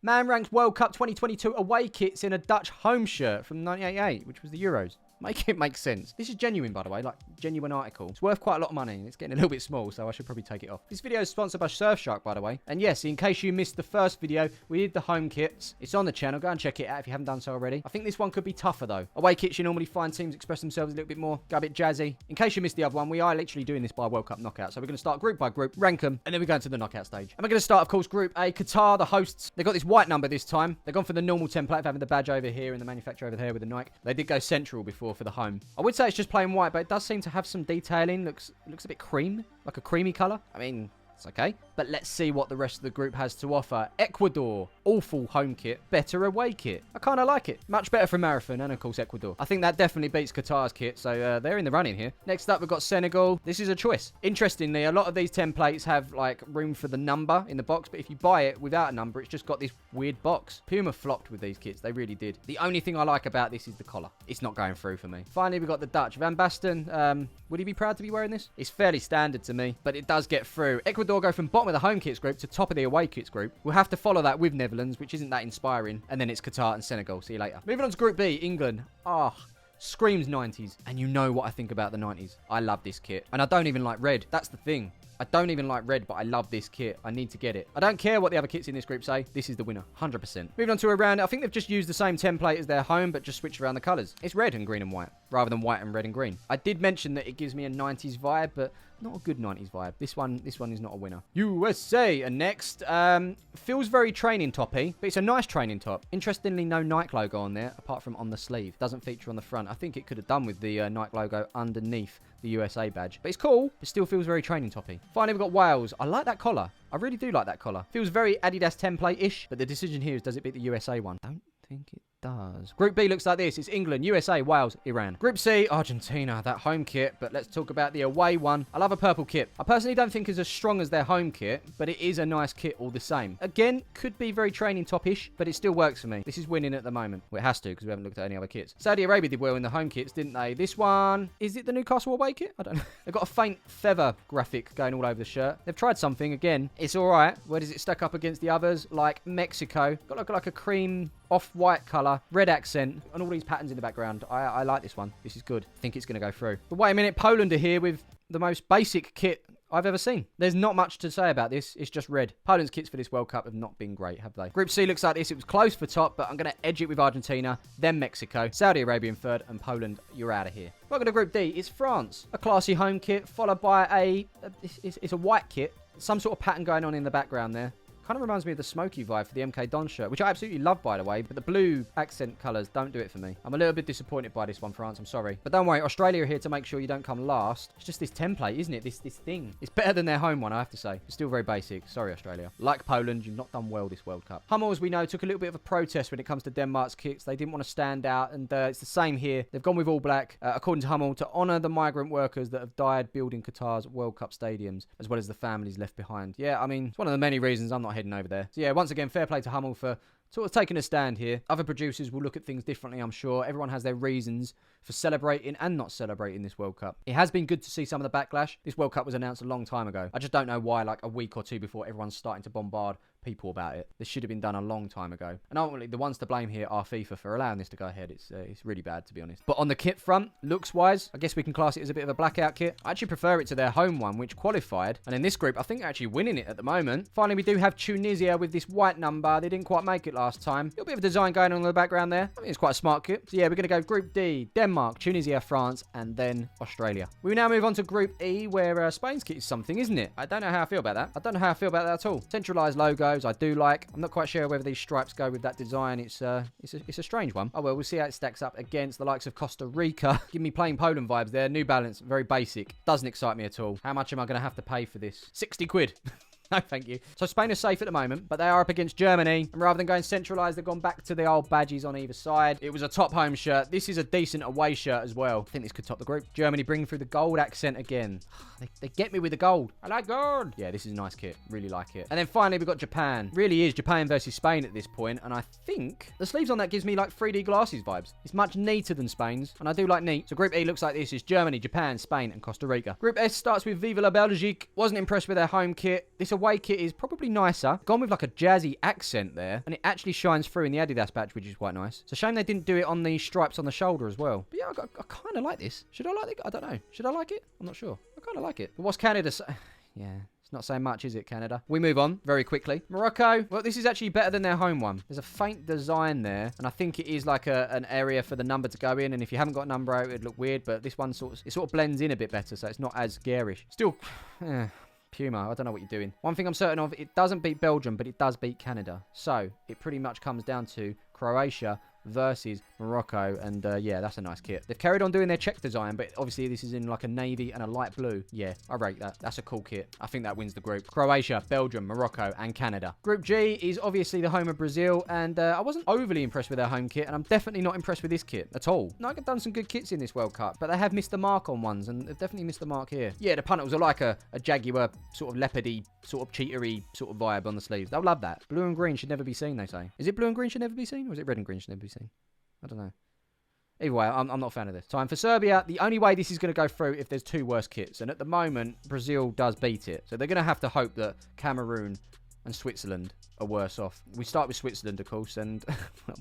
Man ranks World Cup 2022 away kits in a Dutch home shirt from 1988, which was the Euros. Make it make sense. This is genuine, by the way, like genuine article. It's worth quite a lot of money and it's getting a little bit small, so I should probably take it off. This video is sponsored by Surfshark, by the way. And yes, in case you missed the first video, we did the home kits. It's on the channel. Go and check it out if you haven't done so already. I think this one could be tougher though. Away kits, you normally find teams express themselves a little bit more, go a bit jazzy. In case you missed the other one, we are literally doing this by World Cup knockout. So we're going to start group by group, rank them, and then we go into the knockout stage. And we're going to start, of course, Group A. Qatar, the hosts. They've got this white number this time. They've gone for the normal template of having the badge over here and the manufacturer over there with the Nike. They did go central before for the home. I would say it's just plain white, but it does seem to have some detailing. Looks a bit cream, like a creamy colour. I mean, it's okay. But let's see what the rest of the group has to offer. Ecuador, awful home kit, better away kit. I kind of like it. Much better for Marathon and, of course, Ecuador. I think that definitely beats Qatar's kit, so they're in the running here. Next up, we've got Senegal. This is a choice. Interestingly, a lot of these templates have, like, room for the number in the box, but if you buy it without a number, it's just got this weird box. Puma flopped with these kits. They really did. The only thing I like about this is the collar. It's not going through for me. Finally, we've got the Dutch. Van Basten, would he be proud to be wearing this? It's fairly standard to me, but it does get through. Ecuador go from bottom of the home kits group to top of the away kits group. We'll have to follow that with Netherlands, which isn't that inspiring. And then it's Qatar and Senegal. See you later. Moving on to Group B, England. Screams 90s. And you know what I think about the 90s. I love this kit. And I don't even like red. That's the thing. I don't even like red, but I love this kit. I need to get it. I don't care what the other kits in this group say. This is the winner. 100%. Moving on to Iran. I think they've just used the same template as their home, but just switched around the colours. It's red and green and white, rather than white and red and green. I did mention that it gives me a 90s vibe, but not a good 90s vibe. This one is not a winner. USA. And next, feels very training toppy, but it's a nice training top. Interestingly, no Nike logo on there, apart from on the sleeve. Doesn't feature on the front. I think it could have done with the Nike logo underneath the USA badge. But it's cool. It still feels very training toppy. Finally, we've got Wales. I like that collar. I really do like that collar. Feels very Adidas template-ish, but the decision here is, does it beat the USA one? Don't think it does. Group B looks like this. It's England, USA, Wales, Iran. Group C, Argentina, that home kit, but let's talk about the away one. I love a purple kit. I personally don't think it's as strong as their home kit, but it is a nice kit all the same. Again, could be very training top-ish, but it still works for me. This is winning at the moment. Well, it has to, because we haven't looked at any other kits. Saudi Arabia did well in the home kits, didn't they? This one, is it the Newcastle away kit? I don't know. They've got a faint feather graphic going all over the shirt. They've tried something. Again, it's all right. Where does it stack up against the others? Like Mexico. Got like a cream off-white colour, red accent, and all these patterns in the background. I like this one. This is good. I think it's going to go through. But wait a minute, Poland are here with the most basic kit I've ever seen. There's not much to say about this. It's just red. Poland's kits for this World Cup have not been great, have they? Group C looks like this. It was close for top, but I'm going to edge it with Argentina, then Mexico, Saudi Arabia in third, and Poland, you're out of here. Welcome to Group D. It's France. A classy home kit, followed by it's a white kit. Some sort of pattern going on in the background there. Kind of reminds me of the smoky vibe for the MK Don shirt, which I absolutely love, by the way, but the blue accent colours don't do it for me. I'm a little bit disappointed by this one, France. I'm sorry. But don't worry, Australia are here to make sure you don't come last. It's just this template, isn't it? This thing. It's better than their home one, I have to say. It's still very basic. Sorry, Australia. Like Poland, you've not done well this World Cup. Hummel, as we know, took a little bit of a protest when it comes to Denmark's kits. They didn't want to stand out, and it's the same here. They've gone with all black, according to Hummel, to honour the migrant workers that have died building Qatar's World Cup stadiums, as well as the families left behind. Yeah, I mean, it's one of the many reasons I'm not heading over there. So yeah, once again, fair play to Hummel for sort of taking a stand here. Other producers will look at things differently, I'm sure. Everyone has their reasons for celebrating and not celebrating this World Cup. It has been good to see some of the backlash. This World Cup was announced a long time ago. I just don't know why, like a week or two before everyone's starting to bombard people about it. This should have been done a long time ago. And ultimately, the ones to blame here are FIFA for allowing this to go ahead. It's really bad, to be honest. But on the kit front, looks-wise, I guess we can class it as a bit of a blackout kit. I actually prefer it to their home one, which qualified. And in this group, I think they're actually winning it at the moment. Finally, we do have Tunisia with this white number. They didn't quite make it last time. A little bit of design going on in the background there. I think it's quite a smart kit. So yeah, we're going to go Group D, Denmark, Tunisia, France, and then Australia. We now move on to Group E, where Spain's kit is something, isn't it? I don't know how I feel about that. I don't know how I feel about that at all. Centralized logos, I do like. I'm not quite sure whether these stripes go with that design. It's a strange one. Oh well, we'll see how it stacks up against the likes of Costa Rica. Give me plain Poland vibes there. New Balance, very basic. Doesn't excite me at all. How much am I going to have to pay for this? 60 quid. No, thank you. So Spain is safe at the moment, but they are up against Germany. And rather than going centralised, they've gone back to the old badges on either side. It was a top home shirt. This is a decent away shirt as well. I think this could top the group. Germany bringing through the gold accent again. They get me with the gold. I like gold. Yeah, this is a nice kit. Really like it. And then finally, we've got Japan. Really is Japan versus Spain at this point. And I think the sleeves on that gives me like 3D glasses vibes. It's much neater than Spain's. And I do like neat. So Group E looks like this. It's Germany, Japan, Spain, and Costa Rica. Group S starts with Viva la Belgique. Wasn't impressed with their home kit. This away kit is probably nicer. Gone with like a jazzy accent there, and it actually shines through in the Adidas badge, which is quite nice. It's a shame they didn't do it on the stripes on the shoulder as well. But yeah, I kind of like this. Should I like it? I don't know. Should I like it? I'm not sure. I kind of like it. But what's Canada say? Yeah. It's not saying much, is it, Canada? We move on very quickly. Morocco. Well, this is actually better than their home one. There's a faint design there, and I think it is like an area for the number to go in, and if you haven't got a number out, it'd look weird, but this one sort of blends in a bit better, so it's not as garish. Still, Puma, I don't know what you're doing. One thing I'm certain of, it doesn't beat Belgium, but it does beat Canada. So, it pretty much comes down to Croatia versus Morocco, and yeah, that's a nice kit. They've carried on doing their check design, but obviously this is in like a navy and a light blue. Yeah, I rate that. That's a cool kit. I think that wins the group. Croatia, Belgium, Morocco, and Canada. Group G is obviously the home of Brazil, and I wasn't overly impressed with their home kit, and I'm definitely not impressed with this kit at all. No, I've done some good kits in this World Cup, but they have missed the mark on ones, and they've definitely missed the mark here. Yeah, the punters are like a jaguar, sort of leopardy, sort of cheatery sort of vibe on the sleeves. They'll love that. Blue and green should never be seen, they say. Is it blue and green should never be seen, or is it red and green should never be seen? I don't know. Either way, I'm not a fan of this. Time for Serbia. The only way this is going to go through if there's two worse kits. And at the moment, Brazil does beat it. So they're going to have to hope that Cameroon and Switzerland are worse off. We start with Switzerland, of course, and,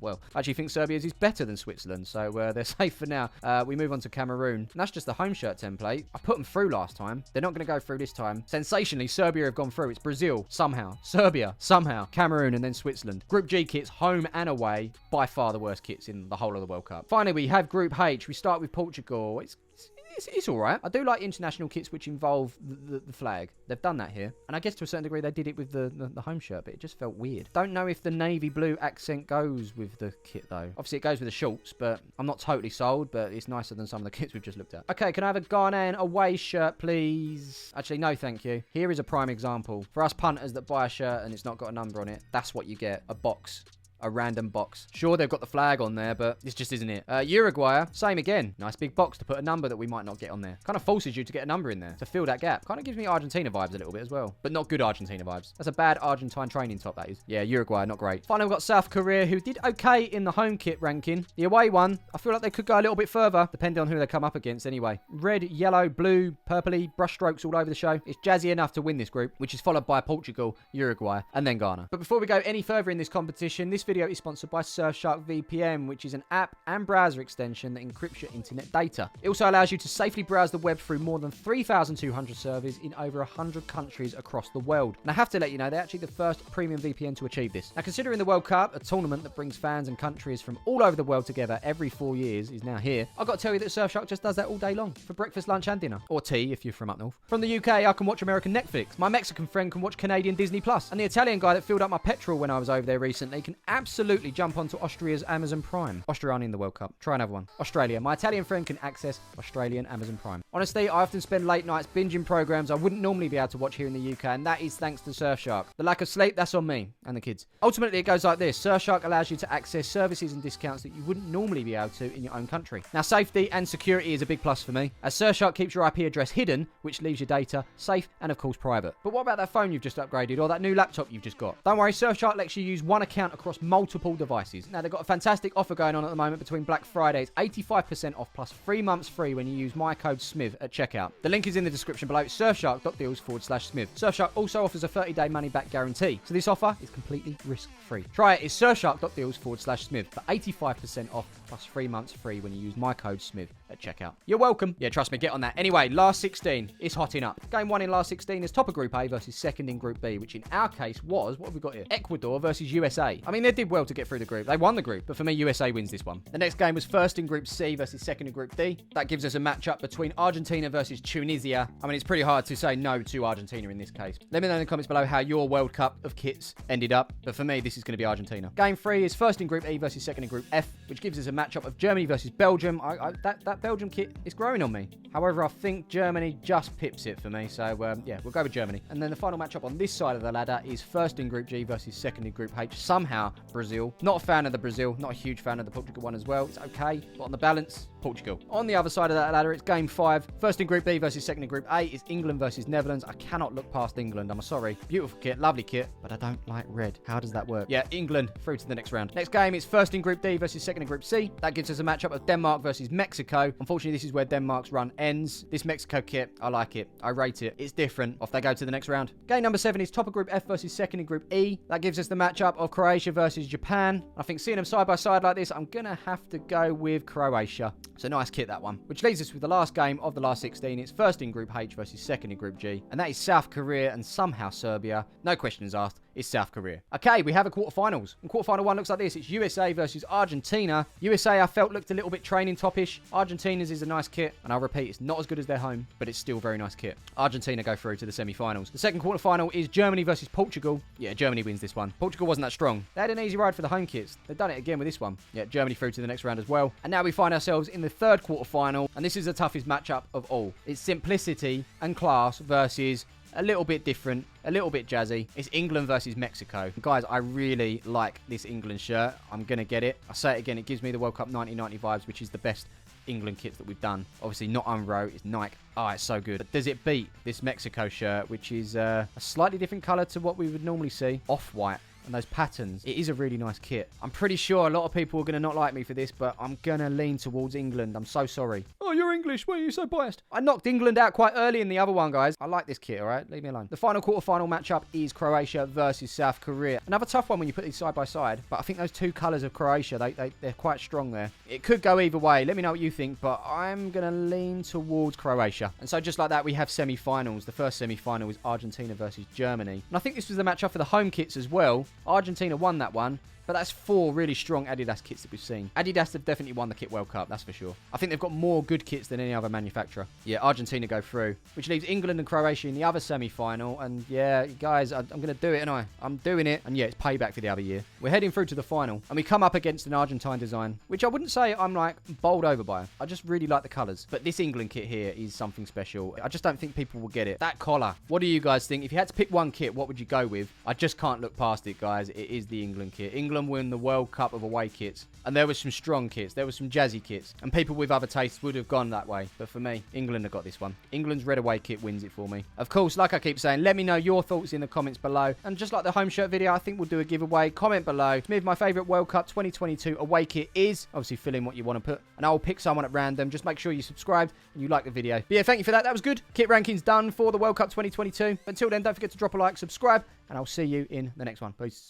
well, I actually think Serbia's is better than Switzerland, so they're safe for now. We move on to Cameroon, and that's just the home shirt template. I put them through last time. They're not going to go through this time. Sensationally, Serbia have gone through. It's Brazil, somehow. Serbia, somehow. Cameroon, and then Switzerland. Group G kits, home and away, by far the worst kits in the whole of the World Cup. Finally, we have Group H. We start with Portugal. It's all right. I do like international kits which involve the flag. They've done that here. And I guess to a certain degree they did it with the home shirt, but it just felt weird. Don't know if the navy blue accent goes with the kit, though. Obviously, it goes with the shorts, but I'm not totally sold, but it's nicer than some of the kits we've just looked at. Okay, can I have a Ghanaian away shirt, please? Actually, no, thank you. Here is a prime example. For us punters that buy a shirt and it's not got a number on it, that's what you get. A box. A random box. Sure, they've got the flag on there, but this just isn't it. Uruguay, same again. Nice big box to put a number that we might not get on there. Kind of forces you to get a number in there to fill that gap. Kind of gives me Argentina vibes a little bit as well. But not good Argentina vibes. That's a bad Argentine training top, that is. Yeah, Uruguay, not great. Finally, we've got South Korea, who did okay in the home kit ranking. The away one, I feel like they could go a little bit further, depending on who they come up against anyway. Red, yellow, blue, purpley, brush strokes all over the show. It's jazzy enough to win this group, which is followed by Portugal, Uruguay, and then Ghana. But before we go any further in this competition, this video is sponsored by Surfshark VPN, which is an app and browser extension that encrypts your internet data. It also allows you to safely browse the web through more than 3,200 servers in over 100 countries across the world. And I have to let you know, they're actually the first premium VPN to achieve this. Now, considering the World Cup, a tournament that brings fans and countries from all over the world together every 4 years, is now here, I've got to tell you that Surfshark just does that all day long, for breakfast, lunch and dinner. Or tea, if you're from up north. From the UK, I can watch American Netflix. My Mexican friend can watch Canadian Disney+. And the Italian guy that filled up my petrol when I was over there recently can absolutely jump onto Austria's Amazon Prime. Austria aren't in the World Cup. Try another one. Australia. My Italian friend can access Australian Amazon Prime. Honestly, I often spend late nights binging programs I wouldn't normally be able to watch here in the UK, and that is thanks to Surfshark. The lack of sleep, that's on me and the kids. Ultimately, it goes like this. Surfshark allows you to access services and discounts that you wouldn't normally be able to in your own country. Now, safety and security is a big plus for me, as Surfshark keeps your IP address hidden, which leaves your data safe and, of course, private. But what about that phone you've just upgraded or that new laptop you've just got? Don't worry, Surfshark lets you use one account across multiple devices. Now, they've got a fantastic offer going on at the moment between Black Friday. It's 85% off plus 3 months free when you use my code Smiv at checkout. The link is in the description below. It's surfshark.deals/Smiv. Surfshark also offers a 30-day money-back guarantee, so this offer is completely risk-free. Try it. It's surfshark.deals/Smiv for 85% off plus 3 months free when you use my code Smiv at checkout. You're welcome. Yeah, trust me, get on that. Anyway, last 16 is hotting up. Game 1 in last 16 is top of Group A versus second in Group B, which in our case was, what have we got here? Ecuador versus USA. I mean, they did well to get through the group. They won the group, but for me, USA wins this one. The next game was first in Group C versus second in Group D. That gives us a matchup between Argentina versus Tunisia. I mean, it's pretty hard to say no to Argentina in this case. Let me know in the comments below how your World Cup of kits ended up, but for me, this is going to be Argentina. Game 3 is first in Group E versus second in Group F, which gives us a matchup of Germany versus Belgium. That Belgium kit is growing on me. However, I think Germany just pips it for me, so yeah, we'll go with Germany. And then the final matchup on this side of the ladder is first in Group G versus second in Group H. Somehow, Brazil. Not a fan of the Brazil, not a huge fan of the Portugal one as well. It's okay, but on the balance, Portugal. On the other side of that ladder, it's game 5. First in Group B versus second in Group A is England versus Netherlands. I cannot look past England. I'm sorry. Beautiful kit, lovely kit, but I don't like red. How does that work? Yeah, England through to the next round. Next game is first in Group D versus second in Group C. That gives us a matchup of Denmark versus Mexico. Unfortunately, this is where Denmark's run ends. This Mexico kit, I like it. I rate it. It's different. Off they go to the next round. Game number 7 is top of Group F versus second in Group E. That gives us the matchup of Croatia versus Japan. I think seeing them side by side like this, I'm going to have to go with Croatia. It's a nice kit, that one. Which leaves us with the last game of the last 16. It's first in Group H versus second in Group G. And that is South Korea and somehow Serbia. No questions asked. It's South Korea. Okay, we have a quarterfinals. And quarterfinal 1 looks like this. It's USA versus Argentina. USA, I felt, looked a little bit training topish. Argentina's is a nice kit. And I'll repeat, it's not as good as their home, but it's still a very nice kit. Argentina go through to the semi-finals. The second quarterfinal is Germany versus Portugal. Yeah, Germany wins this one. Portugal wasn't that strong. They had an easy ride for the home kits. They've done it again with this one. Yeah, Germany through to the next round as well. And now we find ourselves in the third quarterfinal. And this is the toughest matchup of all. It's simplicity and class versus a little bit different, a little bit jazzy. It's England versus Mexico. Guys, I really like this England shirt. I'm going to get it. I say it again, it gives me the World Cup 1990 vibes, which is the best England kits that we've done. Obviously not Unro, it's Nike. Oh, it's so good. But does it beat this Mexico shirt, which is a slightly different colour to what we would normally see? Off-white. And those patterns, it is a really nice kit. I'm pretty sure a lot of people are going to not like me for this, but I'm going to lean towards England. I'm so sorry. Oh, you're English. Why are you so biased? I knocked England out quite early in the other one, guys. I like this kit, all right? Leave me alone. The final quarterfinal matchup is Croatia versus South Korea. Another tough one when you put these side by side, but I think those two colours of Croatia, they're quite strong there. It could go either way. Let me know what you think, but I'm going to lean towards Croatia. And so just like that, we have semi-finals. The first semi-final is Argentina versus Germany. And I think this was the matchup for the home kits as well. Argentina won that one. But that's 4 really strong Adidas kits that we've seen. Adidas have definitely won the Kit World Cup, that's for sure. I think they've got more good kits than any other manufacturer. Yeah, Argentina go through, which leaves England and Croatia in the other semi-final. And yeah, guys, I'm going to do it, aren't I? I'm doing it. And yeah, it's payback for the other year. We're heading through to the final. And we come up against an Argentine design, which I wouldn't say I'm like bowled over by. I just really like the colours. But this England kit here is something special. I just don't think people will get it. That collar. What do you guys think? If you had to pick one kit, what would you go with? I just can't look past it, guys. It is the England kit. England win the World Cup of away kits. And there was some strong kits. There was some jazzy kits. And people with other tastes would have gone that way. But for me, England have got this one. England's red away kit wins it for me. Of course, like I keep saying, let me know your thoughts in the comments below. And just like the home shirt video, I think we'll do a giveaway. Comment below. Smiv, my favourite World Cup 2022 away kit is. Obviously, fill in what you want to put. And I'll pick someone at random. Just make sure you subscribed and you like the video. But yeah, thank you for that. That was good. Kit rankings done for the World Cup 2022. Until then, don't forget to drop a like, subscribe, and I'll see you in the next one. Peace.